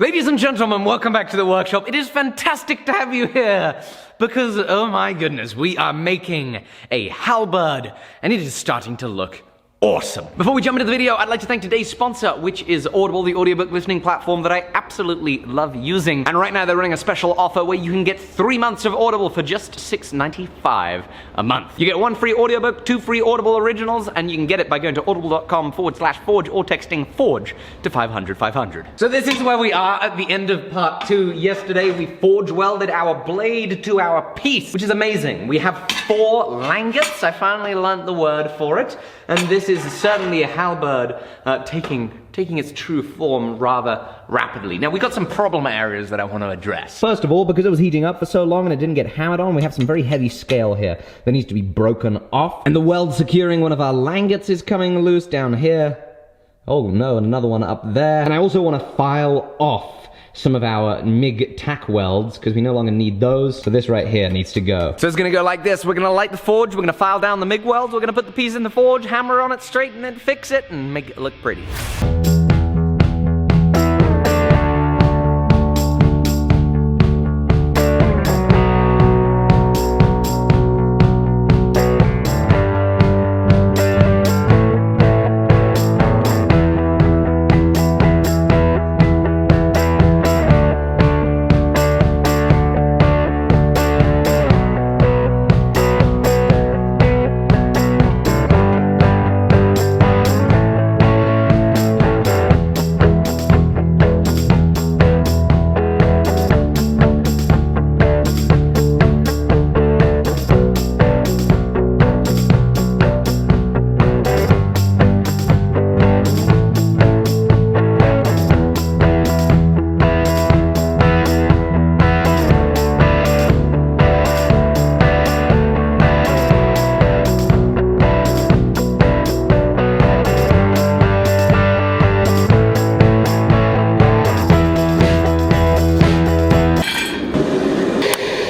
Ladies and gentlemen, welcome back to the workshop. It is fantastic to have you here because, oh my goodness, we are making a halberd and it is starting to look awesome. Before we jump into the video, I'd like to thank today's sponsor, which is Audible, the audiobook listening platform that I absolutely love using. And right now they're running a special offer where you can get 3 months of Audible for just $6.95 a month. You get 1 free audiobook, 2 free Audible originals, and you can get it by going to audible.com/forge or texting forge to 500-500. So this is where we are at the end of part 2. Yesterday we forge welded our blade to our piece, which is amazing. We have 4 langets. I finally learned the word for it. And this is certainly a halberd taking its true form rather rapidly. Now, we've got some problem areas that I want to address. First of all, because it was heating up for so long and it didn't get hammered on, we have some very heavy scale here that needs to be broken off. And the weld securing one of our langets is coming loose down here. Oh no, and another one up there. And I also want to file off some of our MIG tack welds, because we no longer need those, so this right here needs to go. So it's gonna go like this. We're gonna light the forge, we're gonna file down the MIG welds, we're gonna put the piece in the forge, hammer on it straight, and then fix it, and make it look pretty.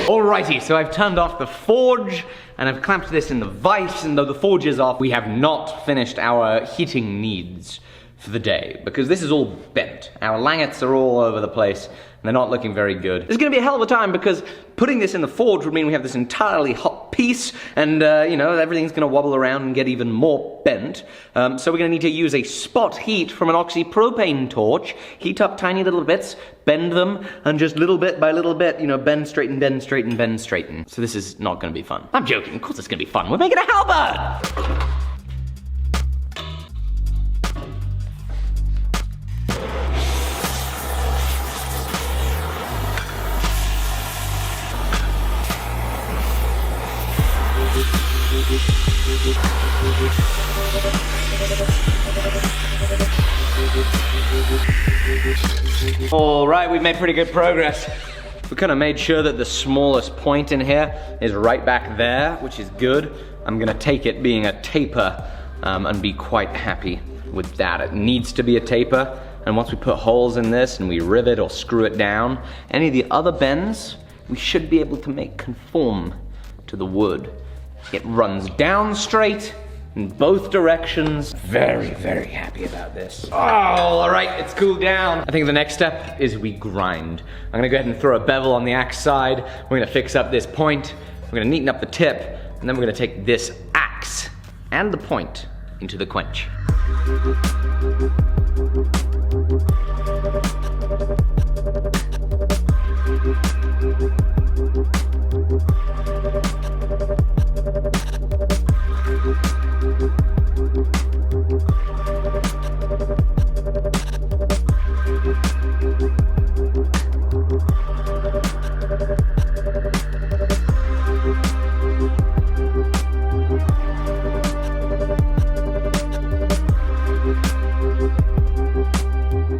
Alrighty, so I've turned off the forge and I've clamped this in the vise, and though the forge is off, we have not finished our heating needs for the day because this is all bent. Our langets are all over the place and they're not looking very good. This is gonna be a hell of a time because putting this in the forge would mean we have this entirely hot piece and you know, everything's gonna wobble around and get even more bent. So we're gonna need to use a spot heat from an oxypropane torch, heat up tiny little bits, bend them, and just little bit by little bit, you know, bend, straighten, bend, straighten, bend, straighten. So this is not gonna be fun. I'm joking, of course it's gonna be fun. We're making a halberd! Alright, we've made pretty good progress. We kind of made sure that the smallest point in here is right back there, which is good. I'm gonna take it being a taper and be quite happy with that. It needs to be a taper, and once we put holes in this and we rivet or screw it down, any of the other bends, we should be able to make conform to the wood. It runs down straight in both directions. Very, very happy about this. Oh, all right, it's cooled down. I think the next step is we grind. I'm gonna go ahead and throw a bevel on the axe side. We're gonna fix up this point. We're gonna neaten up the tip, and then we're gonna take this axe and the point into the quench.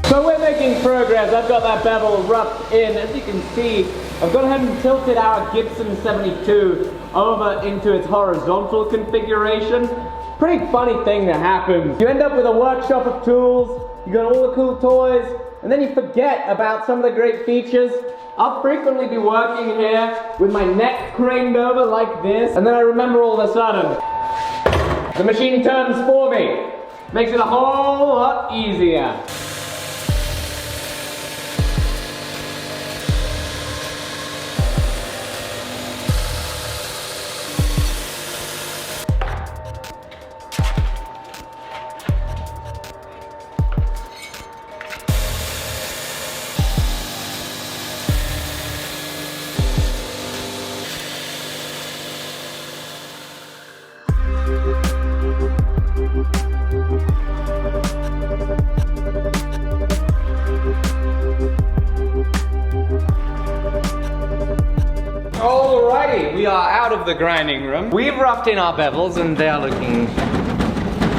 So we're making progress. I've got that bevel roughed in. As you can see, I've gone ahead and tilted our Gibson 72 over into its horizontal configuration. Pretty funny thing that happens. You end up with a workshop of tools, you got all the cool toys, and then you forget about some of the great features. I'll frequently be working here with my neck craned over like this, and then I remember all of a sudden, the machine turns for me. Makes it a whole lot easier. are out of the grinding room. We've roughed in our bevels and they are looking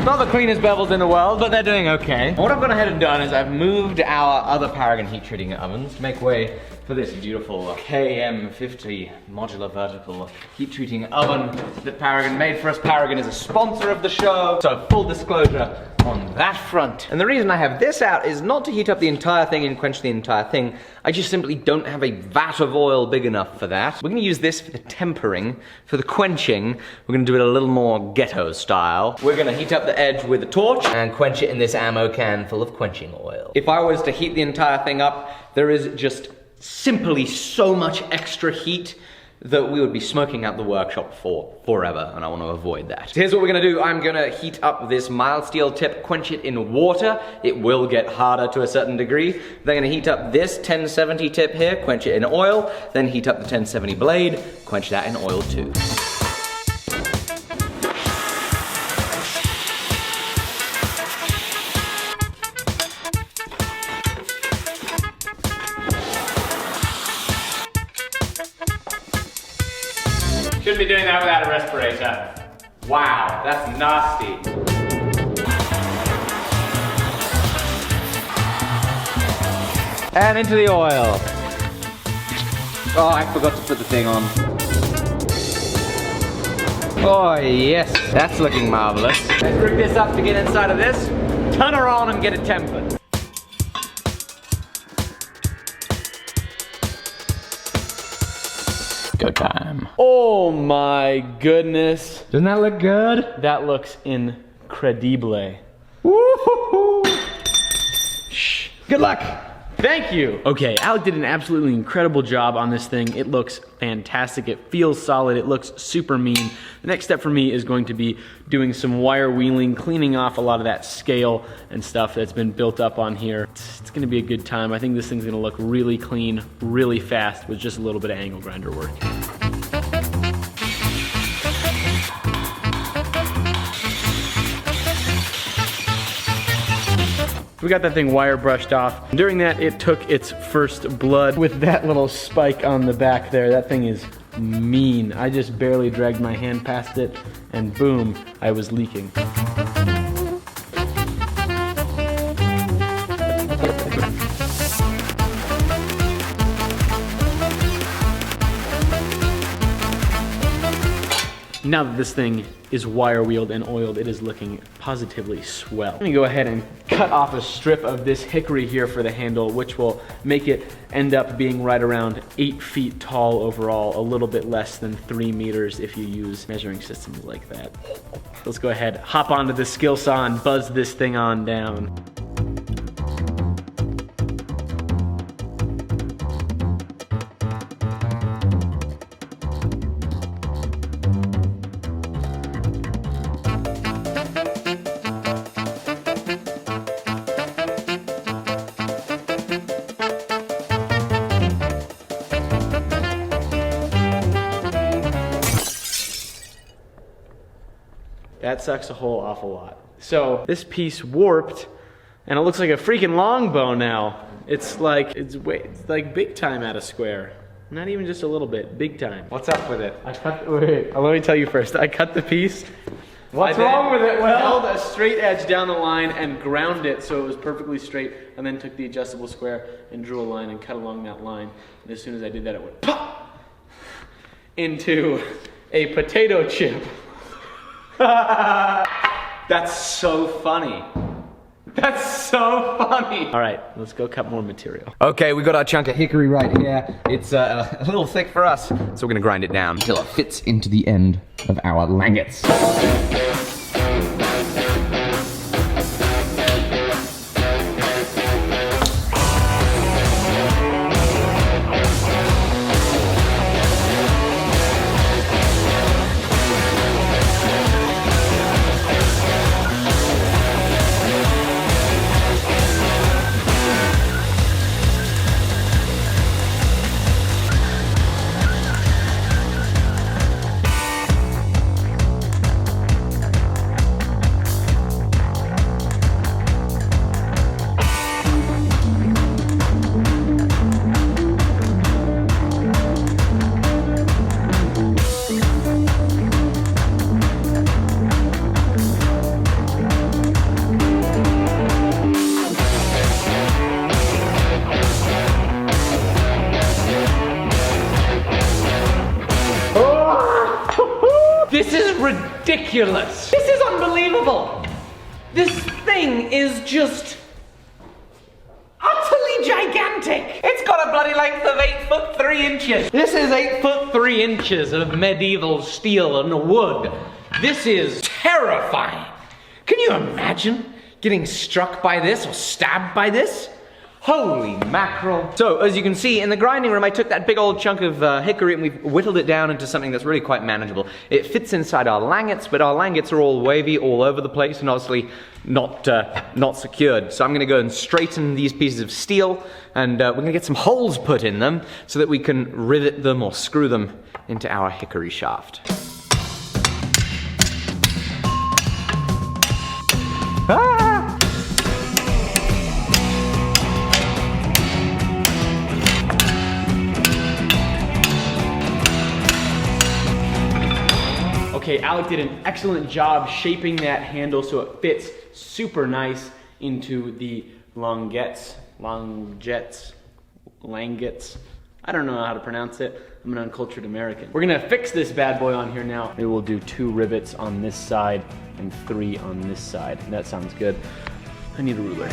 not the cleanest bevels in the world, but they're doing okay. What I've gone ahead and done is I've moved our other Paragon heat treating ovens to make way for this beautiful KM50 modular vertical heat treating oven that Paragon made for us. Paragon is a sponsor of the show, so full disclosure on that front. And the reason I have this out is not to heat up the entire thing and quench the entire thing. I just simply don't have a vat of oil big enough for that. We're gonna use this for the tempering. For the quenching, we're gonna do it a little more ghetto style. We're gonna heat up the edge with a torch and quench it in this ammo can full of quenching oil. If I was to heat the entire thing up, there is just simply so much extra heat that we would be smoking out the workshop for forever, and I want to avoid that. So here's what we're gonna do. I'm gonna heat up this mild steel tip, quench it in water. It will get harder to a certain degree. Then I'm gonna heat up this 1070 tip here, quench it in oil, then heat up the 1070 blade, quench that in oil too. Shouldn't be doing that without a respirator. Wow, that's nasty. And into the oil. Oh, I forgot to put the thing on. Oh yes, that's looking marvelous. Let's rig this up to get inside of this. Turn her on and get it tempered. Go time. Oh my goodness. Doesn't that look good? That looks incredible. Woo-hoo-hoo. Shh. Good luck. Thank you. Okay, Alec did an absolutely incredible job on this thing. It looks fantastic. It feels solid. It looks super mean. The next step for me is going to be doing some wire wheeling, cleaning off a lot of that scale and stuff that's been built up on here. It's gonna be a good time. I think this thing's gonna look really clean, really fast with just a little bit of angle grinder work. We got that thing wire brushed off. During that, it took its first blood with that little spike on the back there. That thing is mean. I just barely dragged my hand past it, and boom, I was leaking. Now that this thing is wire wheeled and oiled, it is looking positively swell. I'm gonna go ahead and cut off a strip of this hickory here for the handle, which will make it end up being right around 8 feet tall overall, a little bit less than 3 meters if you use measuring systems like that. Let's go ahead, hop onto the skill saw and buzz this thing on down. That sucks a whole awful lot. So this piece warped, and it looks like a freaking longbow now. It's like big time out of square. Not even just a little bit, big time. What's up with it? Wait, let me tell you first. I cut the piece. What's wrong with it, Will? Held a straight edge down the line and ground it so it was perfectly straight, and then took the adjustable square and drew a line and cut along that line. And as soon as I did that, it went pop into a potato chip. That's so funny. That's so funny. All right, let's go cut more material. Okay, we got our chunk of hickory right here. It's a little thick for us, so we're gonna grind it down until it fits into the end of our langets. This is ridiculous. This is unbelievable. This thing is just utterly gigantic. It's got a bloody length of 8 foot 3 inches. This is 8 foot 3 inches of medieval steel and wood. This is terrifying. Can you imagine getting struck by this or stabbed by this? Holy mackerel. So, as you can see, in the grinding room, I took that big old chunk of hickory and we've whittled it down into something that's really quite manageable. It fits inside our langets, but our langets are all wavy all over the place and obviously not secured. So I'm gonna go and straighten these pieces of steel and we're gonna get some holes put in them so that we can rivet them or screw them into our hickory shaft. Ah! Okay, Alec did an excellent job shaping that handle so it fits super nice into the langets. I don't know how to pronounce it. I'm an uncultured American. We're gonna fix this bad boy on here now. Maybe we'll do 2 rivets on this side and 3 on this side. That sounds good. I need a ruler.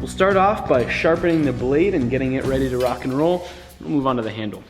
Start off by sharpening the blade and getting it ready to rock and roll. We'll move on to the handle.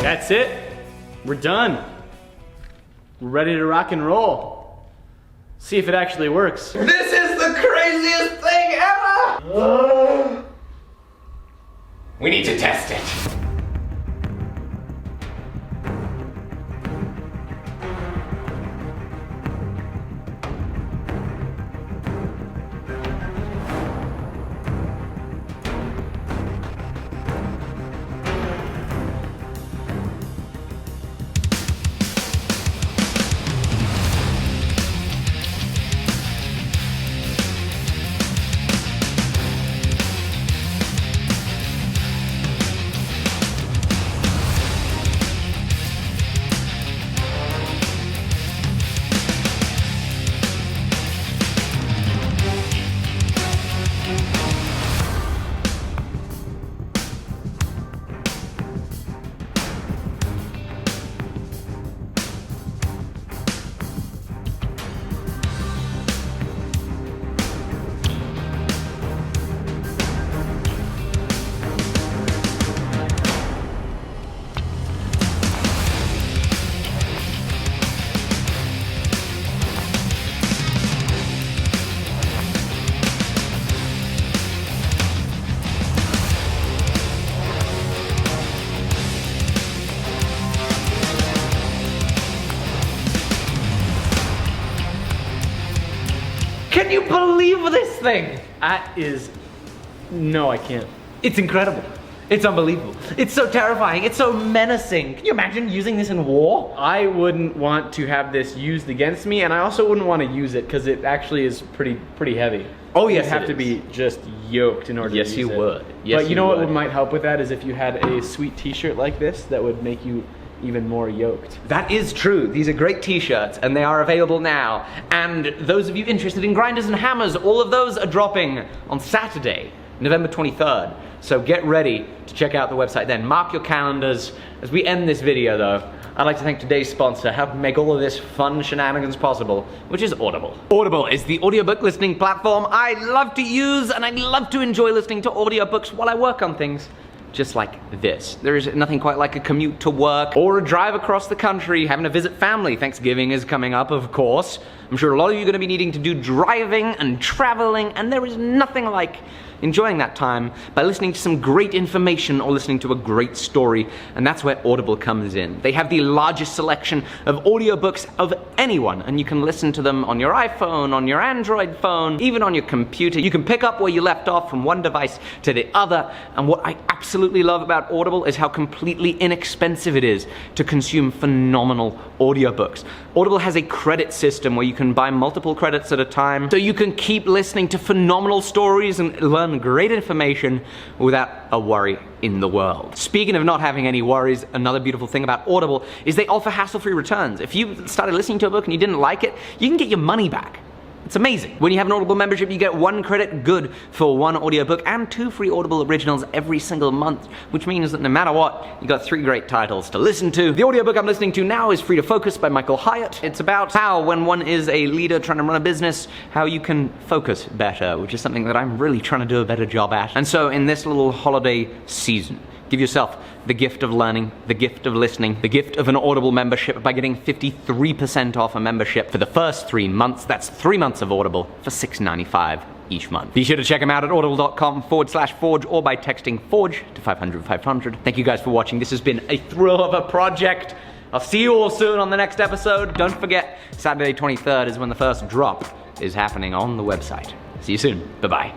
That's it. We're done. We're ready to rock and roll. See if it actually works. This is the craziest thing ever! We need to test it. Can you believe this thing? That is... No, I can't. It's incredible. It's unbelievable. It's so terrifying. It's so menacing. Can you imagine using this in war? I wouldn't want to have this used against me, and I also wouldn't want to use it because it actually is pretty heavy. Oh, yes, You'd have it to is. be just yoked in order to use it. Yes, you would. Yes, but you know what would. might help with that is if you had a sweet t-shirt like this that would make you even more yoked. That is true. These are great t-shirts, and they are available now. And those of you interested in grinders and hammers, all of those are dropping on Saturday, November 23rd. So get ready to check out the website then. Mark your calendars. As we end this video though, I'd like to thank today's sponsor, helping make all of this fun shenanigans possible, which is Audible. Audible is the audiobook listening platform I love to use, and I love to enjoy listening to audiobooks while I work on things just like this. There is nothing quite like a commute to work or a drive across the country, having to visit family. Thanksgiving is coming up, of course. I'm sure a lot of you are going to be needing to do driving and traveling, and there is nothing like enjoying that time by listening to some great information or listening to a great story, and that's where Audible comes in. They have the largest selection of audiobooks of anyone, and you can listen to them on your iPhone, on your Android phone, even on your computer. You can pick up where you left off from one device to the other, and what I absolutely love about Audible is how completely inexpensive it is to consume phenomenal audiobooks. Audible has a credit system where you can buy multiple credits at a time, so you can keep listening to phenomenal stories and learn great information without a worry in the world. Speaking of not having any worries, another beautiful thing about Audible is they offer hassle-free returns. If you started listening to a book and you didn't like it, you can get your money back. It's amazing. When you have an Audible membership, you get 1 credit good for 1 audiobook and 2 free Audible originals every single month, which means that no matter what, you got 3 great titles to listen to. The audiobook I'm listening to now is Free to Focus by Michael Hyatt. It's about how, when one is a leader trying to run a business, how you can focus better, which is something that I'm really trying to do a better job at. And so in this little holiday season, give yourself the gift of learning, the gift of listening, the gift of an Audible membership by getting 53% off a membership for the first 3 months. That's 3 months of Audible for $6.95 each month. Be sure to check them out at audible.com/forge or by texting forge to 500-500. Thank you guys for watching. This has been a thrill of a project. I'll see you all soon on the next episode. Don't forget, Saturday 23rd is when the first drop is happening on the website. See you soon. Bye-bye.